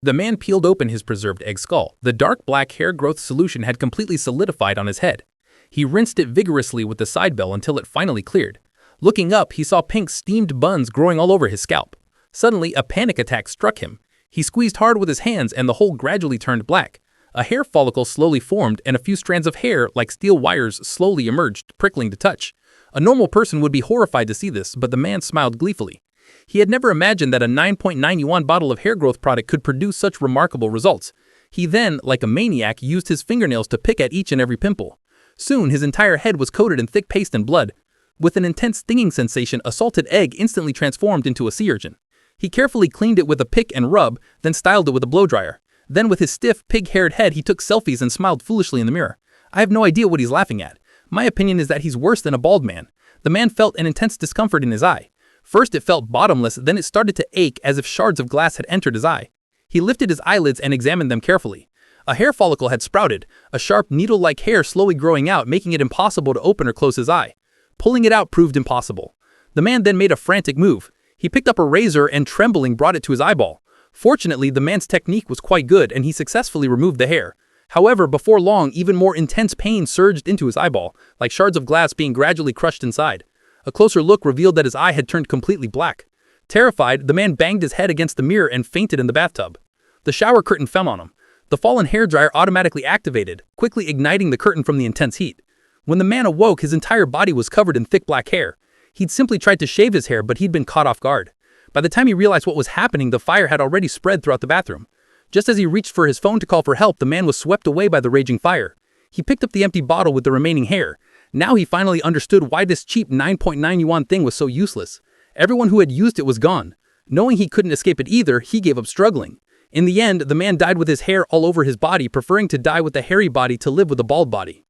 The man peeled open his preserved egg skull. The dark black hair growth solution had completely solidified on his head. He rinsed it vigorously with the side bell until it finally cleared. Looking up, he saw pink steamed buns growing all over his scalp. Suddenly, a panic attack struck him. He squeezed hard with his hands and the hole gradually turned black. A hair follicle slowly formed and a few strands of hair, like steel wires, slowly emerged, prickling to touch. A normal person would be horrified to see this, but the man smiled gleefully. He had never imagined that a 9.9 yuan bottle of hair growth product could produce such remarkable results. He then, like a maniac, used his fingernails to pick at each and every pimple. Soon, his entire head was coated in thick paste and blood. With an intense stinging sensation, a salted egg instantly transformed into a sea urchin. He carefully cleaned it with a pick and rub, then styled it with a blow dryer. Then with his stiff, pig-haired head, he took selfies and smiled foolishly in the mirror. I have no idea what he's laughing at. My opinion is that he's worse than a bald man. The man felt an intense discomfort in his eye. First it felt bottomless, then it started to ache as if shards of glass had entered his eye. He lifted his eyelids and examined them carefully. A hair follicle had sprouted, a sharp needle-like hair slowly growing out, making it impossible to open or close his eye. Pulling it out proved impossible. The man then made a frantic move. He picked up a razor and, trembling, brought it to his eyeball. Fortunately, the man's technique was quite good and he successfully removed the hair. However, before long, even more intense pain surged into his eyeball, like shards of glass being gradually crushed inside. A closer look revealed that his eye had turned completely black. Terrified, the man banged his head against the mirror and fainted in the bathtub. The shower curtain fell on him. The fallen hairdryer automatically activated, quickly igniting the curtain from the intense heat. When the man awoke, his entire body was covered in thick black hair. He'd simply tried to shave his hair, but he'd been caught off guard. By the time he realized what was happening, the fire had already spread throughout the bathroom. Just as he reached for his phone to call for help, the man was swept away by the raging fire. He picked up the empty bottle with the remaining hair. Now he finally understood why this cheap 9.9 yuan thing was so useless. Everyone who had used it was gone. Knowing he couldn't escape it either, he gave up struggling. In the end, the man died with his hair all over his body, preferring to die with a hairy body to live with a bald body.